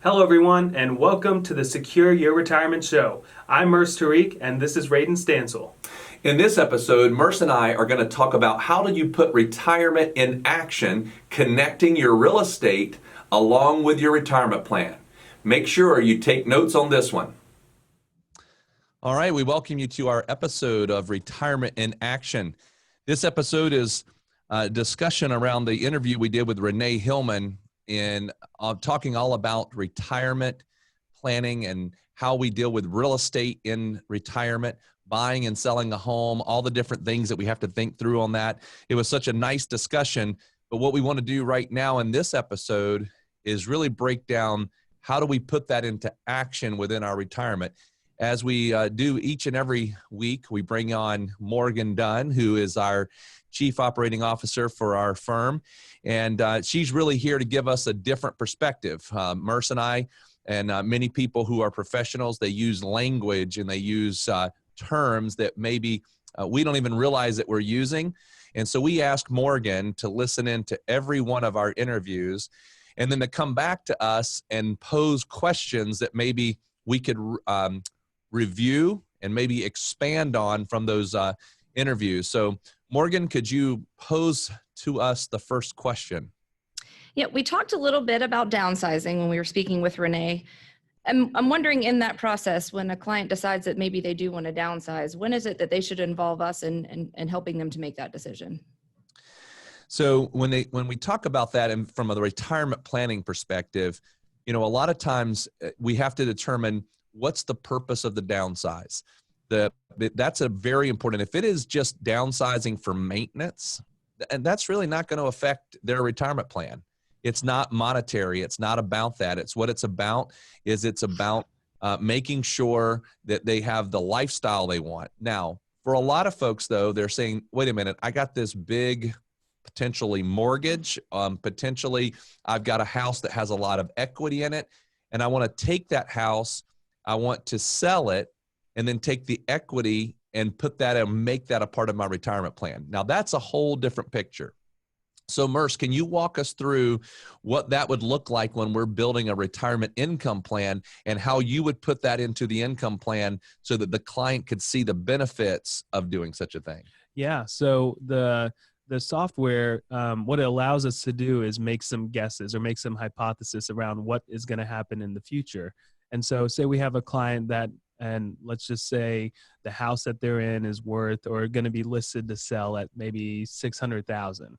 Hello, everyone, and welcome to the Secure Your Retirement Show. I'm Mers Tariq, and this is Raiden Stansel. In this episode, Merce and I are going to talk about how do you put retirement in action, connecting your real estate along with your retirement plan. Make sure you take notes on this one. All right, we welcome you to our episode of Retirement in Action. This episode is a discussion around the interview we did with Renee Hillman in talking all about retirement planning and how we deal with real estate in retirement, buying and selling a home, all the different things that we have to think through on that. It was such a nice discussion, but what we want to do right now in this episode is really break down how do we put that into action within our retirement. As we do each and every week, we bring on Morgan Dunn, who is our Chief Operating Officer for our firm. And she's really here to give us a different perspective. Merce and I and many people who are professionals, they use language and they use terms that maybe we don't even realize that we're using. And so we asked Morgan to listen in to every one of our interviews and then to come back to us and pose questions that maybe we could review and maybe expand on from those interviews. So Morgan, could you pose to us the first question? Yeah, we talked a little bit about downsizing when we were speaking with Renee. I'm wondering in that process, when a client decides that maybe they do want to downsize, when is it that they should involve us in helping them to make that decision? So when we talk about that and from a retirement planning perspective, a lot of times we have to determine what's the purpose of the downsize. That's a very important. If it is just downsizing for maintenance, and that's really not going to affect their retirement plan. It's not monetary. It's not about that. It's what it's about making sure that they have the lifestyle they want. Now, for a lot of folks, though, they're saying, wait a minute, I got this big potentially mortgage. Potentially, I've got a house that has a lot of equity in it, and I want to take that house, I want to sell it, and then take the equity and put that and make that a part of my retirement plan. Now, that's a whole different picture. So, Merce, can you walk us through what that would look like when we're building a retirement income plan and how you would put that into the income plan so that the client could see the benefits of doing such a thing? Yeah. So the software, what it allows us to do is make some guesses or make some hypothesis around what is going to happen in the future. And so say we have a client and let's just say the house that they're in is worth or going to be listed to sell at maybe $600,000.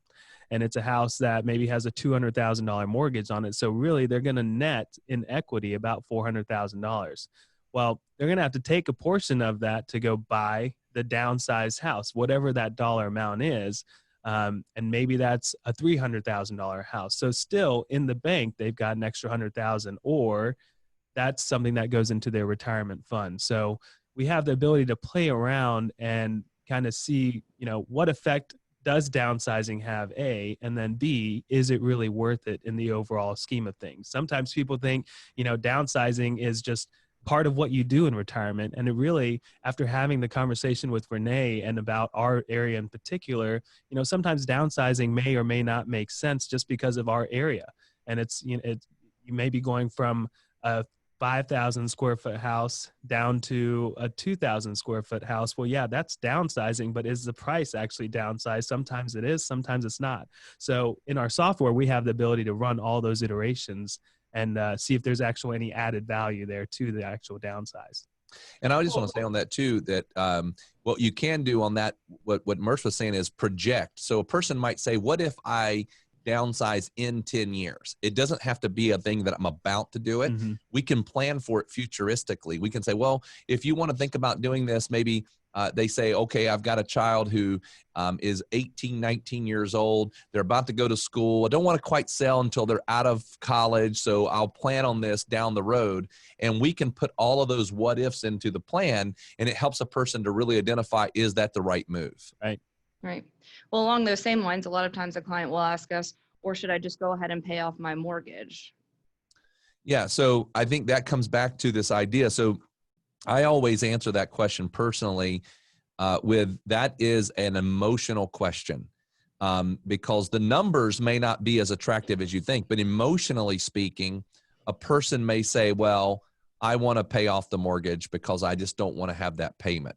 And it's a house that maybe has a $200,000 mortgage on it. So really they're going to net in equity about $400,000. Well, they're going to have to take a portion of that to go buy the downsized house, whatever that dollar amount is. And maybe that's a $300,000 house. So still in the bank, they've got an extra $100,000, or that's something that goes into their retirement fund. So we have the ability to play around and kind of see, what effect does downsizing have, A, and then B, is it really worth it in the overall scheme of things? Sometimes people think, downsizing is just part of what you do in retirement. And it really, after having the conversation with Renee and about our area in particular, sometimes downsizing may or may not make sense just because of our area. And you may be going from a 5,000 square foot house down to a 2,000 square foot house. Well, yeah, that's downsizing, but is the price actually downsized? Sometimes it is, sometimes it's not. So in our software, we have the ability to run all those iterations and see if there's actually any added value there to the actual downsize. And I just want to say on that too, that what you can do on that, what Merce was saying is project. So a person might say, what if I downsize in 10 years? It doesn't have to be a thing that I'm about to do it. Mm-hmm. We can plan for it futuristically. We can say, well, if you want to think about doing this, maybe they say, okay, I've got a child who is 18, 19 years old. They're about to go to school. I don't want to quite sell until they're out of college. So I'll plan on this down the road. And we can put all of those what ifs into the plan. And it helps a person to really identify, is that the right move? Right. Right. Well, along those same lines, a lot of times a client will ask us, or should I just go ahead and pay off my mortgage? Yeah. So I think that comes back to this idea. So I always answer that question personally with that is an emotional question. Because the numbers may not be as attractive as you think, but emotionally speaking, a person may say, well, I want to pay off the mortgage because I just don't want to have that payment.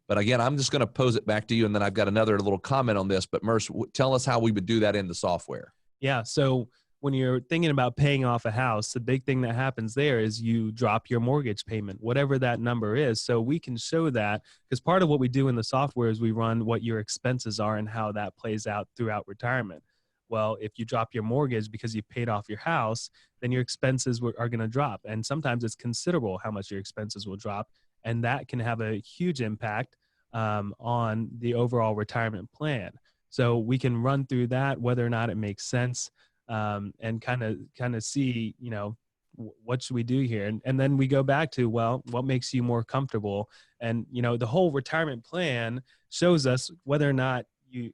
But again, I'm just going to pose it back to you, and then I've got another little comment on this. But Merce, tell us how we would do that in the software. Yeah. So when you're thinking about paying off a house, the big thing that happens there is you drop your mortgage payment, whatever that number is. So we can show that, because part of what we do in the software is we run what your expenses are and how that plays out throughout retirement. Well, if you drop your mortgage because you paid off your house, then your expenses are going to drop. And sometimes it's considerable how much your expenses will drop. And that can have a huge impact on the overall retirement plan. So we can run through that, whether or not it makes sense, and kind of see, what should we do here? And then we go back to, well, what makes you more comfortable? And, the whole retirement plan shows us whether or not you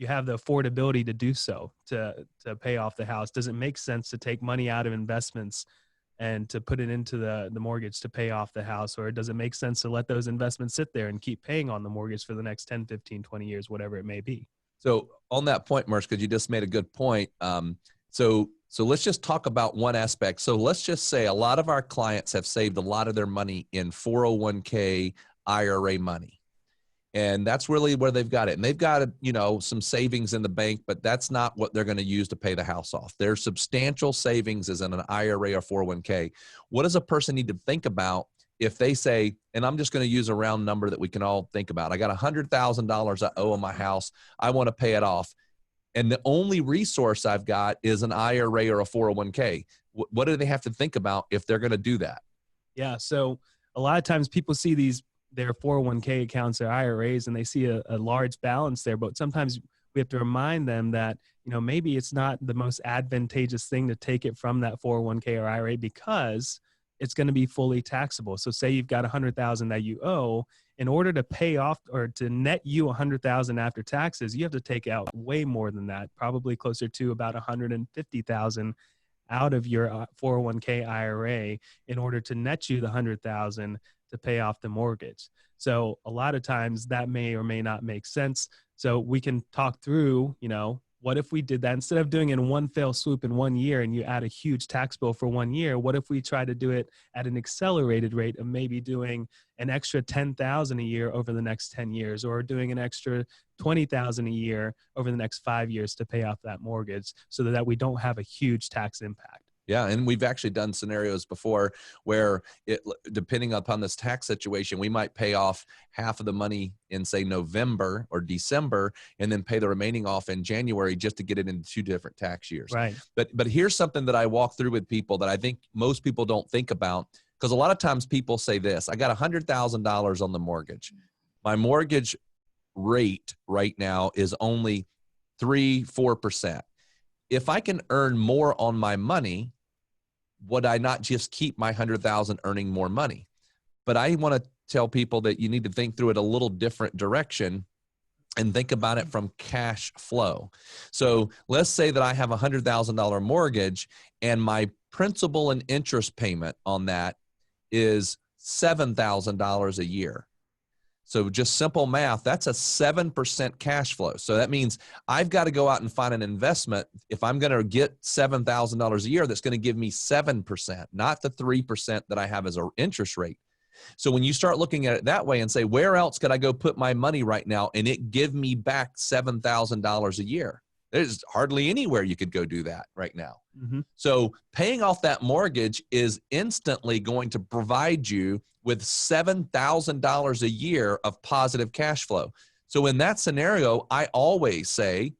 have the affordability to do so, to pay off the house. Does it make sense to take money out of investments and to put it into the mortgage to pay off the house? Or does it make sense to let those investments sit there and keep paying on the mortgage for the next 10, 15, 20 years, whatever it may be? So on that point, Merce, because you just made a good point. So let's just talk about one aspect. So let's just say a lot of our clients have saved a lot of their money in 401k IRA money. And that's really where they've got it. And they've got, some savings in the bank, but that's not what they're going to use to pay the house off. Their substantial savings is in an IRA or 401k. What does a person need to think about if they say, and I'm just going to use a round number that we can all think about, I got $100,000 I owe on my house, I want to pay it off, and the only resource I've got is an IRA or a 401k. What do they have to think about if they're going to do that? Yeah. So a lot of times people see their 401k accounts, their IRAs, and they see a large balance there. But sometimes we have to remind them that, maybe it's not the most advantageous thing to take it from that 401k or IRA because it's going to be fully taxable. So say you've got $100,000 that you owe. In order to pay off or to net you $100,000 after taxes, you have to take out way more than that, probably closer to about $150,000 out of your 401k IRA in order to net you the $100,000 to pay off the mortgage. So a lot of times that may or may not make sense. So we can talk through, what if we did that instead of doing it in one fell swoop in 1 year and you add a huge tax bill for 1 year? What if we try to do it at an accelerated rate of maybe doing an extra $10,000 a year over the next 10 years, or doing an extra $20,000 a year over the next 5 years to pay off that mortgage, so that we don't have a huge tax impact? Yeah, and we've actually done scenarios before where, depending upon this tax situation, we might pay off half of the money in, say, November or December, and then pay the remaining off in January just to get it into 2 different tax years. Right. But here's something that I walk through with people that I think most people don't think about, because a lot of times people say this: I got $100,000 on the mortgage. My mortgage rate right now is only 3-4%. If I can earn more on my money, would I not just keep my $100,000 earning more money? But I want to tell people that you need to think through it a little different direction and think about it from cash flow. So let's say that I have a $100,000 mortgage and my principal and interest payment on that is $7,000 a year. So just simple math, that's a 7% cash flow. So that means I've got to go out and find an investment if I'm going to get $7,000 a year that's going to give me 7%, not the 3% that I have as an interest rate. So when you start looking at it that way and say, where else could I go put my money right now and it give me back $7,000 a year? There's hardly anywhere you could go do that right now. Mm-hmm. So paying off that mortgage is instantly going to provide you with $7,000 a year of positive cash flow. So in that scenario, I always say,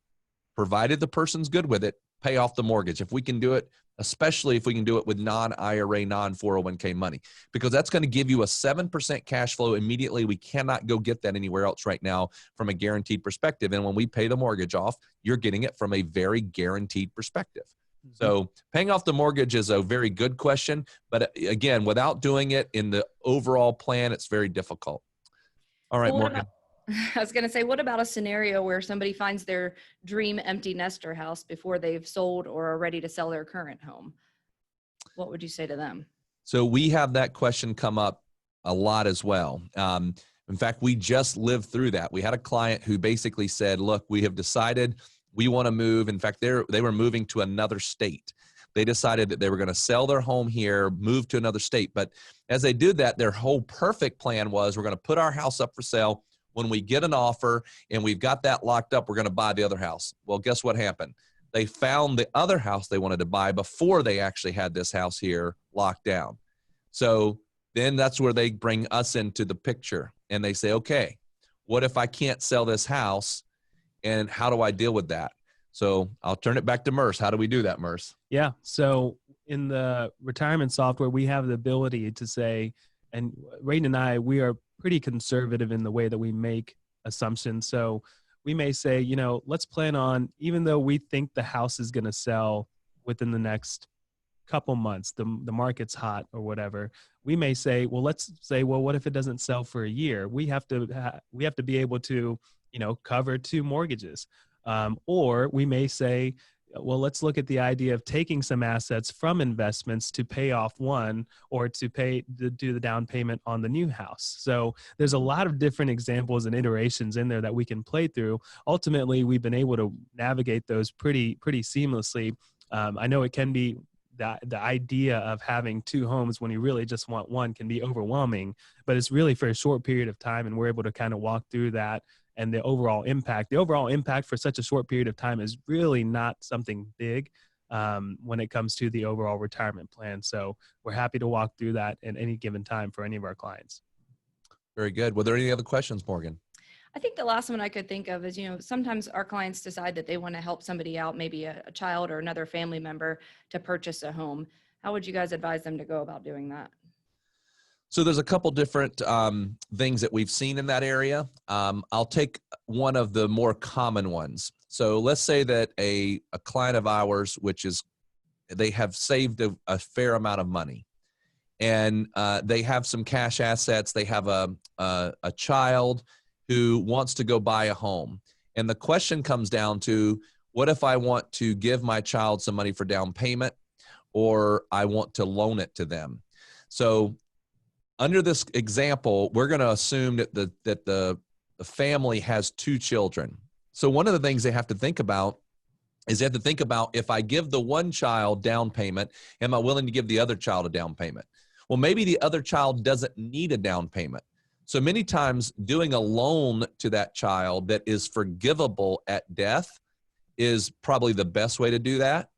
provided the person's good with it, pay off the mortgage. If we can do it, especially if we can do it with non-IRA, non-401k money, because that's going to give you a 7% cash flow immediately. We cannot go get that anywhere else right now from a guaranteed perspective. And when we pay the mortgage off, you're getting it from a very guaranteed perspective. So paying off the mortgage is a very good question, but again, without doing it in the overall plan, it's very difficult. All right, Well, Morgan. I was going to say, what about a scenario where somebody finds their dream empty nester house before they've sold or are ready to sell their current home? What would you say to them? So we have that question come up a lot as well. In fact, we just lived through that. We had a client who basically said, look, we have decided we want to move. In fact, they were moving to another state. They decided that they were going to sell their home here, move to another state. But as they did that, their whole perfect plan was, we're going to put our house up for sale. When we get an offer and we've got that locked up, we're going to buy the other house. Well, guess what happened? They found the other house they wanted to buy before they actually had this house here locked down. So then that's where they bring us into the picture, and they say, okay, what if I can't sell this house, and how do I deal with that? So I'll turn it back to Merce. How do we do that, Merce? Yeah. So in the retirement software, we have the ability to say, and Rayden and I, we are pretty conservative in the way that we make assumptions. So we may say, let's plan on, even though we think the house is going to sell within the next couple months, the market's hot or whatever, we may say, well, what if it doesn't sell for a year? We have to be able to, cover 2 mortgages. Or we may say, well, let's look at the idea of taking some assets from investments to pay off one, or to do the down payment on the new house. So there's a lot of different examples and iterations in there that we can play through. Ultimately, we've been able to navigate those pretty seamlessly. I know it can be the idea of having 2 homes when you really just want one can be overwhelming, but it's really for a short period of time, and we're able to kind of walk through that. And the overall impact for such a short period of time is really not something big when it comes to the overall retirement plan. So we're happy to walk through that at any given time for any of our clients. Very good. Were there any other questions, Morgan? I think the last one I could think of is, sometimes our clients decide that they want to help somebody out, maybe a child or another family member, to purchase a home. How would you guys advise them to go about doing that? So there's a couple different things that we've seen in that area. I'll take one of the more common ones. So let's say that a client of ours, they have saved a fair amount of money, and they have some cash assets. They have a child who wants to go buy a home. And the question comes down to, what if I want to give my child some money for down payment, or I want to loan it to them? So under this example, we're going to assume that the family has 2 children. So one of the things they have to think about is they have to think about, if I give the one child down payment, am I willing to give the other child a down payment? Well, maybe the other child doesn't need a down payment. So many times doing a loan to that child that is forgivable at death is probably the best way to do that.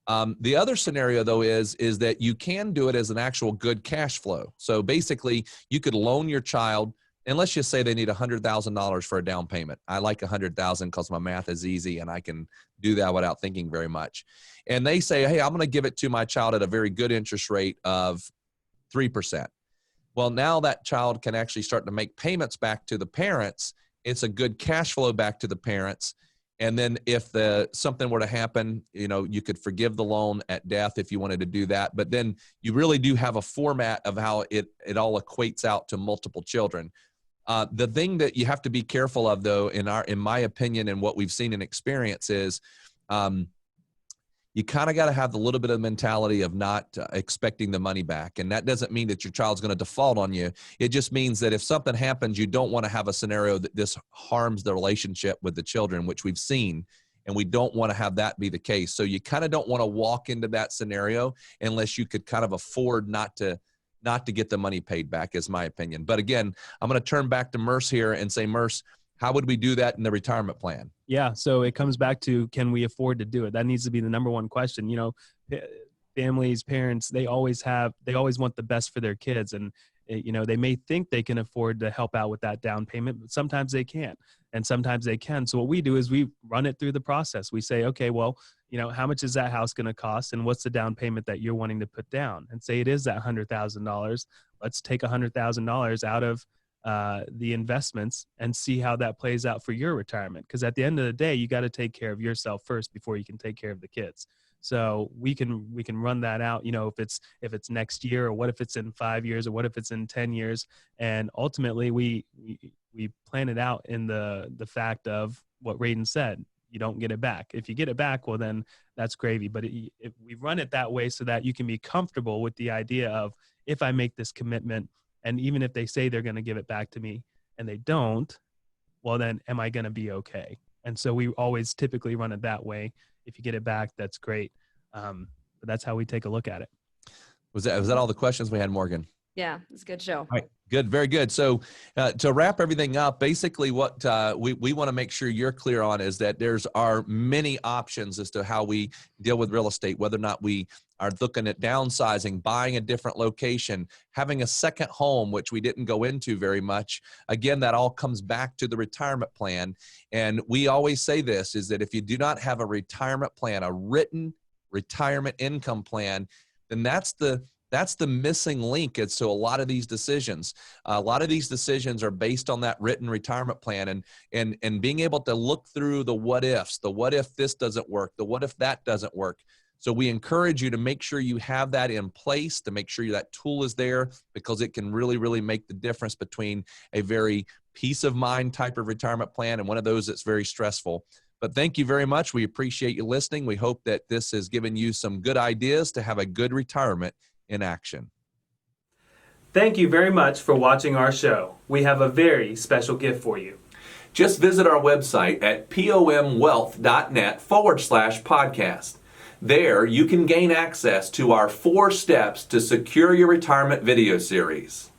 The other scenario, though, is that you can do it as an actual good cash flow. So basically, you could loan your child, and let's just say they need $100,000 for a down payment. I like $100,000 because my math is easy and I can do that without thinking very much. And they say, hey, I'm going to give it to my child at a very good interest rate of 3%. Well, now that child can actually start to make payments back to the parents. It's a good cash flow back to the parents. And then if something were to happen, you could forgive the loan at death if you wanted to do that. But then you really do have a format of how it all equates out to multiple children. The thing that you have to be careful of, though, in my opinion, and what we've seen in experience is, you kind of got to have a little bit of mentality of not expecting the money back. And that doesn't mean that your child's going to default on you. It just means that if something happens, you don't want to have a scenario that this harms the relationship with the children, which we've seen, and we don't want to have that be the case. So you kind of don't want to walk into that scenario unless you could kind of afford not to get the money paid back, is my opinion. But again, I'm going to turn back to Merce here and say, Merce, how would we do that in the retirement plan? Yeah. So it comes back to, can we afford to do it? That needs to be the number one question. Families, parents, they always want the best for their kids. And, they may think they can afford to help out with that down payment, but sometimes they can't. And sometimes they can. So what we do is we run it through the process. We say, okay, well, how much is that house going to cost? And what's the down payment that you're wanting to put down? And say it is that $100,000. Let's take $100,000 out of the investments and see how that plays out for your retirement. Because at the end of the day, you got to take care of yourself first before you can take care of the kids. So we can run that out, if it's next year, or what if it's in 5 years, or what if it's in 10 years. And ultimately we plan it out in the fact of what Rayden said. You don't get it back. If you get it back, well, then that's gravy. But if we run it that way so that you can be comfortable with the idea of, if I make this commitment, and even if they say they're going to give it back to me and they don't, well, then am I going to be okay? And so we always typically run it that way. If you get it back, that's great. But but that's how we take a look at it. Was that all the questions we had, Morgan? Yeah, it's a good show. All right, good, very good. So to wrap everything up, basically what we want to make sure you're clear on is that there's are many options as to how we deal with real estate, whether or not we are looking at downsizing, buying a different location, having a second home, which we didn't go into very much. Again, that all comes back to the retirement plan. And we always say this, is that if you do not have a retirement plan, a written retirement income plan, then that's the missing link as to a lot of these decisions. A lot of these decisions are based on that written retirement plan and being able to look through the what ifs, the what if this doesn't work, the what if that doesn't work. So we encourage you to make sure you have that in place, to make sure that tool is there, because it can really, really make the difference between a very peace of mind type of retirement plan and one of those that's very stressful. But thank you very much. We appreciate you listening. We hope that this has given you some good ideas to have a good retirement in action. Thank you very much for watching our show. We have a very special gift for you. Just visit our website at pomwealth.net/podcast. There, you can gain access to our 4 steps to secure your retirement video series.